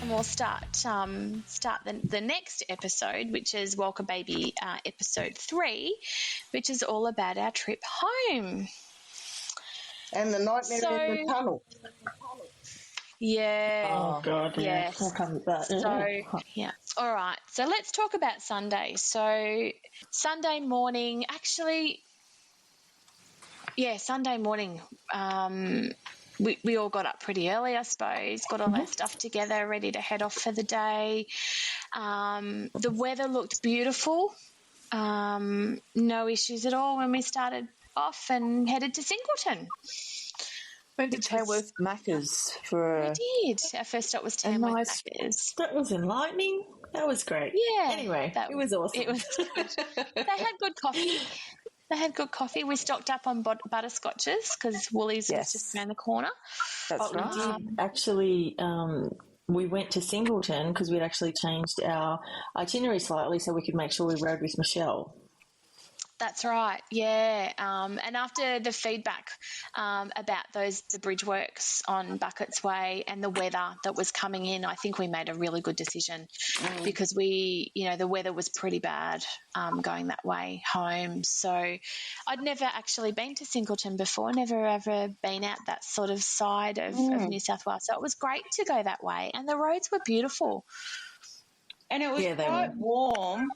and we'll start the next episode, which is Walcha Baby episode 3, which is all about our trip home. And the nightmare in the tunnel. Yeah. Oh, God, yeah. Yes. I'll come with that. So, yeah. All right. So let's talk about Sunday. So Sunday morning, Sunday morning, we all got up pretty early, I suppose, got all our stuff together, ready to head off for the day. The weather looked beautiful. No issues at all when we started off and headed to Singleton. Went to Tamworth Macca's for We did. Our first stop was Tamworth Macca's. That was enlightening. That was great. Yeah. Anyway, it was awesome. It was good. They had good coffee. We stocked up on butterscotches because Woolies was just around the corner. That's right. We did actually, we went to Singleton because we'd actually changed our itinerary slightly so we could make sure we rode with Michelle. That's right, yeah. And after the feedback about the bridge works on Bucketts Way and the weather that was coming in, I think we made a really good decision because the weather was pretty bad going that way home. So I'd never actually been to Singleton before, never ever been out that sort of side of New South Wales. So it was great to go that way, and the roads were beautiful. And it was quite warm.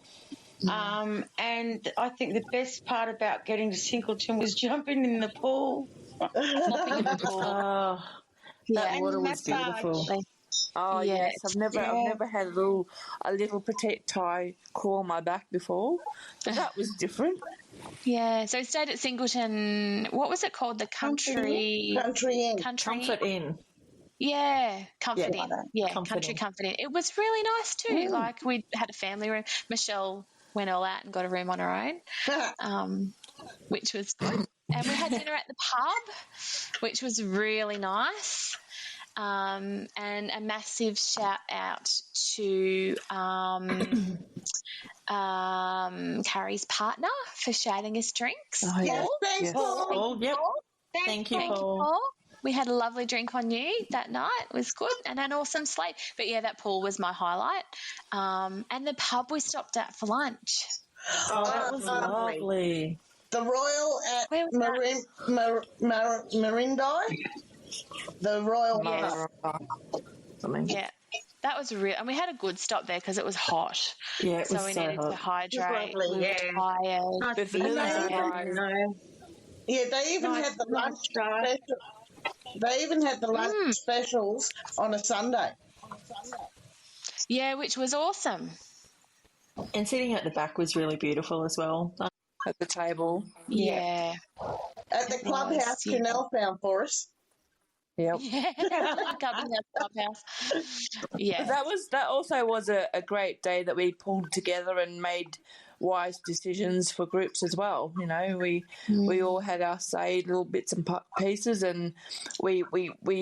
And I think the best part about getting to Singleton was jumping in the pool. That water was beautiful. Oh yes, I've never had a little protect tie crawl on my back before, but that was different. Yeah, so we stayed at Singleton. What was it called? The Country Inn. Comfort Inn. Yeah, Comfort Inn. Yeah, Comfort Inn. It was really nice too. Like we had a family room. Michelle went all out and got a room on her own, which was good. And we had dinner at the pub, which was really nice. And a massive shout out to Carrie's partner for shouting us drinks. Oh, yeah. Thanks, Paul. Yep. Thank you, Paul. We had a lovely drink on you that night. It was good and an awesome sleigh. But, yeah, that pool was my highlight. And the pub we stopped at for lunch. Oh, that was lovely. The Royal at Marindi. The Royal Something. Yeah. That was real. And we had a good stop there because it was hot. Yeah, it was so we needed to hydrate. Lovely, we were tired. Yeah, they even had the lunch special. They even had the lunch specials on a Sunday. Yeah, which was awesome. And sitting at the back was really beautiful as well. At the table. Yeah. At the clubhouse, Janelle found for us. Yep. Clubhouse. Yeah. That also was a great day that we pulled together and made wise decisions for groups as well. You know, we all had our say, little bits and pieces, and we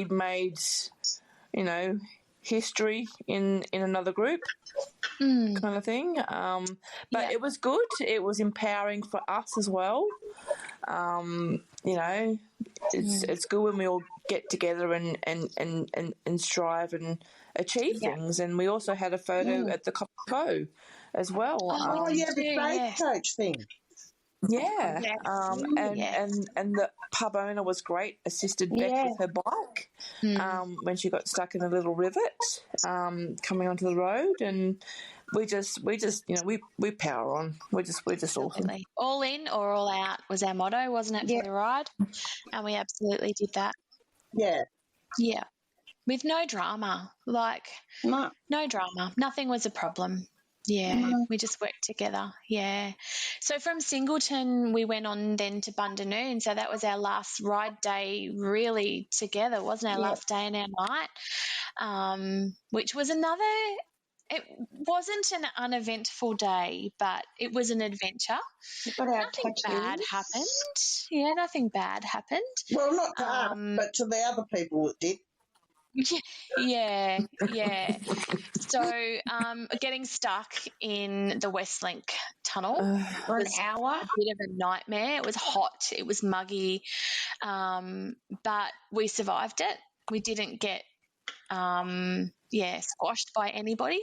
made, history in another group kind of thing. But it was good. It was empowering for us as well. It's good when we all get together and strive and achieve things. And we also had a photo at the Co as well. The faith coach thing. Yeah. And the pub owner was great, assisted Beck with her bike when she got stuck in a little rivet coming onto the road, and we power on. We're just awesome. All in or all out was our motto, wasn't it, for the ride? And we absolutely did that. Yeah. Yeah. With no drama. No drama. Nothing was a problem. Yeah, we just worked together, yeah. So from Singleton, we went on then to Bundanoon. So that was our last ride day really together, wasn't our last day and our night, which was it wasn't an uneventful day, but it was an adventure. Nothing bad happened. Yeah, nothing bad happened. Well, not to us, but to the other people it did. Yeah. So getting stuck in the Westlink tunnel for an hour, a bit of a nightmare. It was hot, it was muggy, but we survived it. We didn't get squashed by anybody.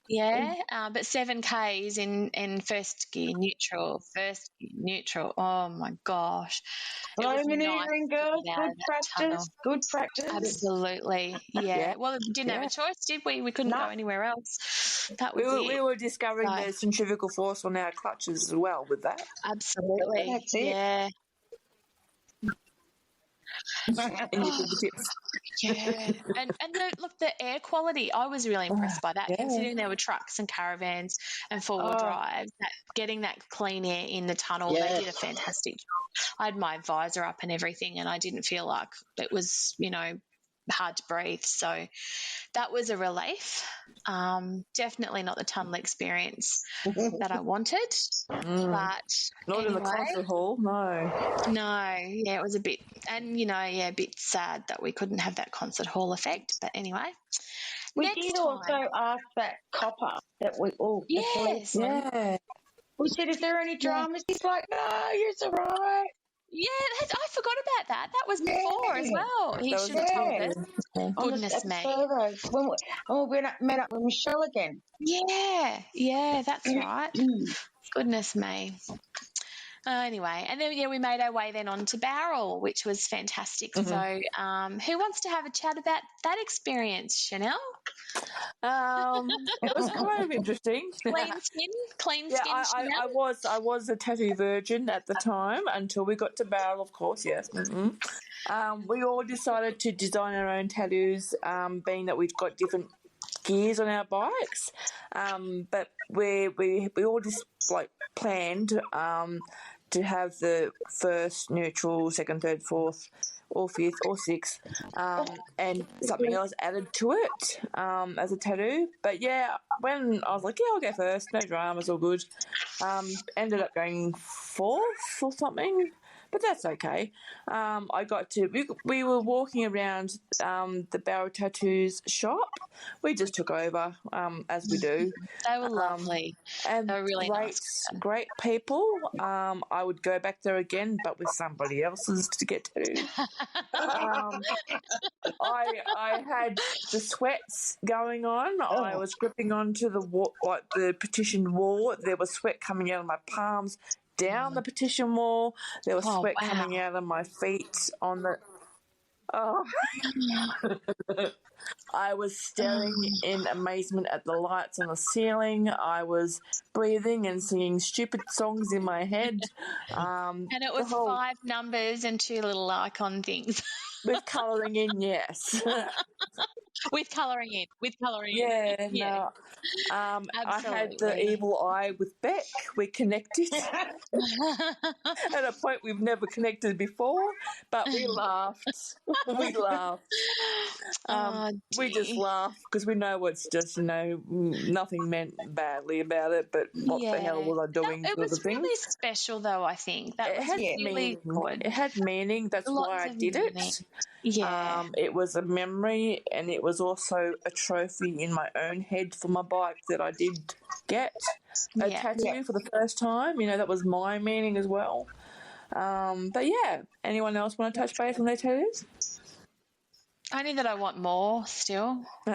Yeah, but 7Ks in first gear neutral. Oh my gosh, slow manoeuvring, girls. Good practice. Absolutely, yeah. Well, we didn't have a choice, did we? We couldn't go anywhere else. That was it. We were discovering the centrifugal force on our clutches as well with that. Absolutely, that's it. Yeah. And your fingertips. Yeah, and the air quality, I was really impressed by that, considering there were trucks and caravans and four-wheel drives. Getting that clean air in the tunnel, they did a fantastic job. I had my visor up and everything, and I didn't feel like it was, hard to breathe. So that was a relief. Definitely not the tunnel experience that I wanted, but not in the concert hall. No, it was a bit, and a bit sad that we couldn't have that concert hall effect. But anyway, we did also ask that copper that we the policeman. We said, "Is there any dramas?" He's like, "No, you're all right." Yeah, I forgot about that. That was before as well. He should have told us. Goodness me. When we met up with Michelle again. Yeah, that's right. Goodness me. Anyway, and then, we made our way then on to Barrel, which was fantastic. So who wants to have a chat about that experience, Chanel? It was kind of interesting. Clean skin, Chanel? I was a tattoo virgin at the time until we got to Barrel, of course, yes. We all decided to design our own tattoos, being that we've got different gears on our bikes, but we all just planned to have the first neutral, second, third, fourth, or fifth, or sixth, and something else added to it as a tattoo. But when I was like, I'll go first, no dramas, all good. Ended up going fourth or something. But that's okay. I got to. We were walking around the Barrel Tattoos shop. We just took over, as we do. They were lovely. And they were really great people. I would go back there again, but with somebody else's to get tattooed. I had the sweats going on. I was gripping onto the wall, the petition wall. There was sweat coming out of my palms. Down the petition wall, there was sweat coming out of my feet on the. I was staring in amazement at the lights on the ceiling. I was breathing and singing stupid songs in my head. And it was 5 numbers and 2 little icon things. With colouring in, yes. With colouring in. Yeah. No. I had the evil eye with Beck. We connected at a point we've never connected before, but we laughed. We just laughed because we know it's just, nothing meant badly about it, but what the hell was I doing? It was really special, though, I think. That was really good. It had meaning. That's why I did it. Yeah. It was a memory, and it was also a trophy in my own head for my bike that I did get a tattoo for the first time. That was my meaning as well. But anyone else want to touch base on their tattoos? Only that I want more still. They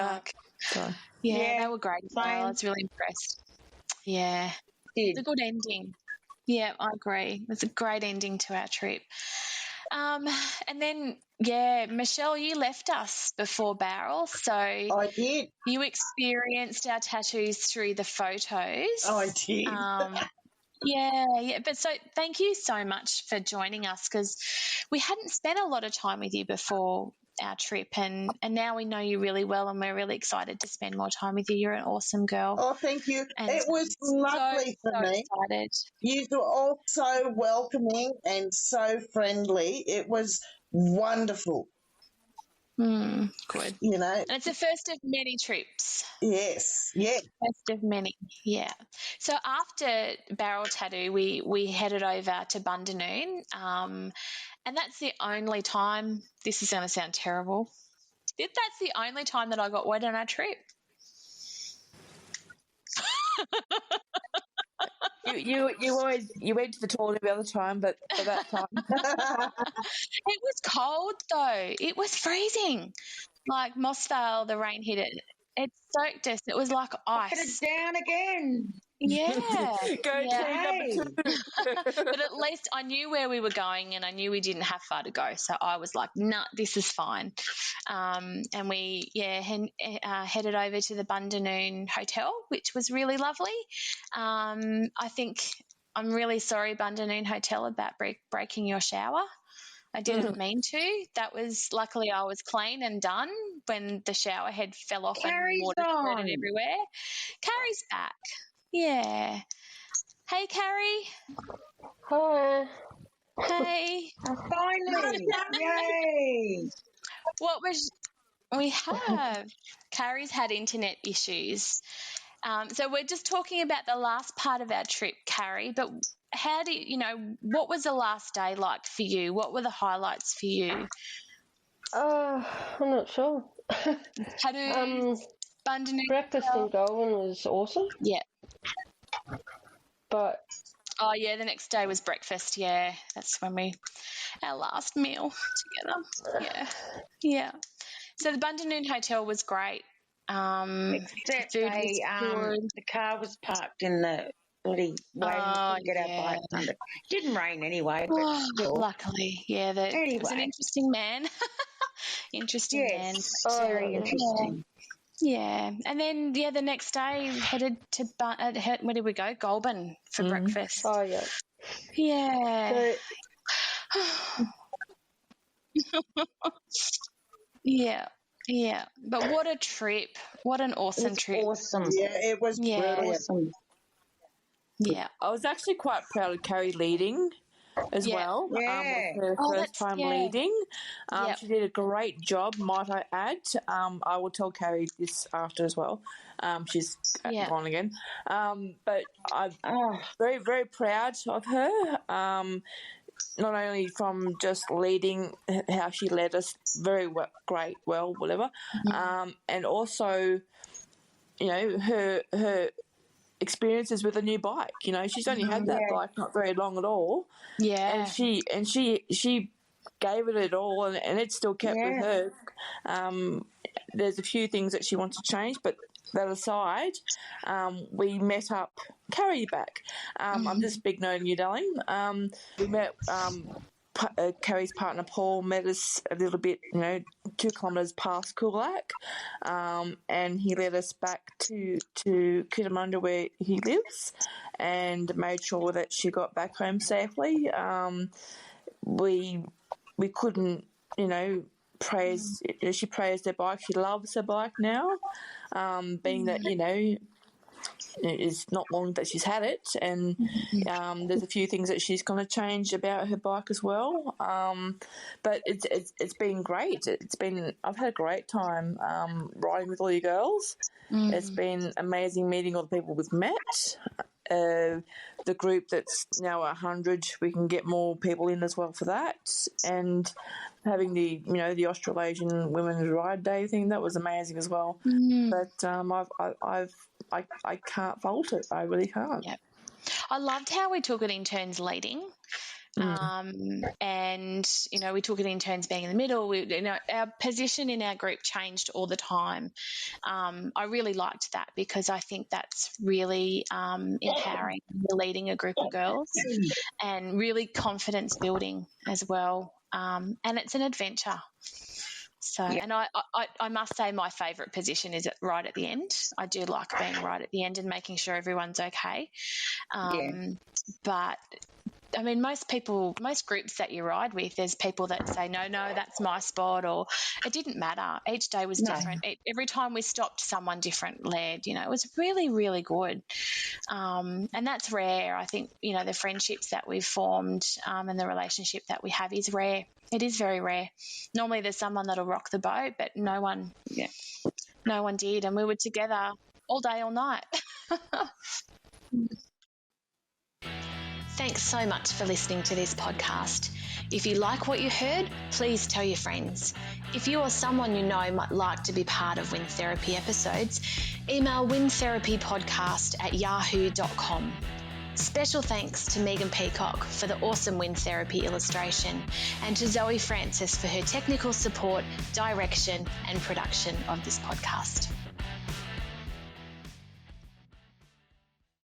were great as well. I was really impressed. Yeah. It's a good ending. Yeah, I agree. It's a great ending to our trip. And then, Michelle, you left us before Barrel, so I did. You experienced our tattoos through the photos. I did. But so thank you so much for joining us, because we hadn't spent a lot of time with you before our trip, and now we know you really well, and we're really excited to spend more time with you. You're an awesome girl. Oh, thank you. And it was lovely for me. Excited. You were all so welcoming and so friendly. It was wonderful. Good. And it's the first of many trips. Yes. First of many. Yeah. So after Barrel Tattoo, we headed over to Bundanoon, and that's the only time. This is going to sound terrible. That's the only time that I got wet on our trip. You went to the toilet the other time, but for that time. It was cold though. It was freezing. Like Mossvale, the rain hit it It soaked us. It was like ice. Put it down again. Yeah. Go to number 2. But at least I knew where we were going and I knew we didn't have far to go. So I was like, nah, this is fine. And we, headed over to the Bundanoon Hotel, which was really lovely. I think I'm really sorry, Bundanoon Hotel, about breaking your shower. I didn't mean to. That was, luckily I was clean and done when the shower head fell off and water spread everywhere. Carrie's back. Yeah. Hey, Carrie. Hi. Hey. Finally. Yay. We have. Carrie's had internet issues. So we're just talking about the last part of our trip, Carrie, but how what was the last day like for you? What were the highlights for you? I'm not sure. Bundanoon. Breakfast in Goulburn was awesome. Yeah. But oh yeah, the next day was breakfast. Yeah, that's when our last meal together. Yeah. So the Bundanoon Hotel was great. Except the car was parked in the bloody way. We couldn't get our bikes under. Didn't rain anyway, but still. Luckily, yeah. It was an interesting man. Man. Very interesting. Yeah, and then the next day headed to where did we go? Goulburn for breakfast. Oh yeah. Yeah. Yeah. But what a trip! What an awesome trip! Awesome. Yeah, it was brilliant. Awesome. Yeah, I was actually quite proud of Carrie leading as well. Yeah. With her first time leading. She did a great job, might I add. I will tell Carrie this after as well. She's gone again. But I'm very, very proud of her. Not only from just leading, how she led us very well, whatever, and also, her experiences with a new bike. She's only had that bike not very long at all. Yeah. And she gave it all, and it still kept with her. There's a few things that she wants to change, but that aside, we met up. Carrie back. I'm just big noting you, darling. We met Carrie's partner Paul met us a little bit, 2 kilometres past Coolac, and he led us back to Cootamundra where he lives, and made sure that she got back home safely. We couldn't, praise. She praised her bike. She loves her bike now, being that it's not long that she's had it, and there's a few things that she's going to change about her bike as well. But it's been great. I've had a great time riding with all you girls. It's been amazing meeting all the people we've met. The group that's now 100, we can get more people in as well for that, and having the the Australasian Women's Ride Day thing, that was amazing as well. But I can't fault it. I really can't. Yep. I loved how we took it in turns leading. And we took it in turns being in the middle. Our position in our group changed all the time. I really liked that because I think that's really empowering. You're leading a group of girls and really confidence building as well. And it's an adventure. So, and I must say my favourite position is right at the end. I do like being right at the end and making sure everyone's okay. But I mean, most groups that you ride with, there's people that say, no, that's my spot, or it didn't matter. Each day was different. Every time we stopped, someone different led. It was really, really good. And that's rare. I think, the friendships that we've formed and the relationship that we have is rare. It is very rare. Normally there's someone that'll rock the boat, but no one did. And we were together all day, all night. Thanks so much for listening to this podcast. If you like what you heard, please tell your friends. If you or someone you know might like to be part of Wind Therapy episodes, email windtherapypodcast@yahoo.com. Special thanks to Megan Peacock for the awesome Wind Therapy illustration, and to Zoe Francis for her technical support, direction and production of this podcast.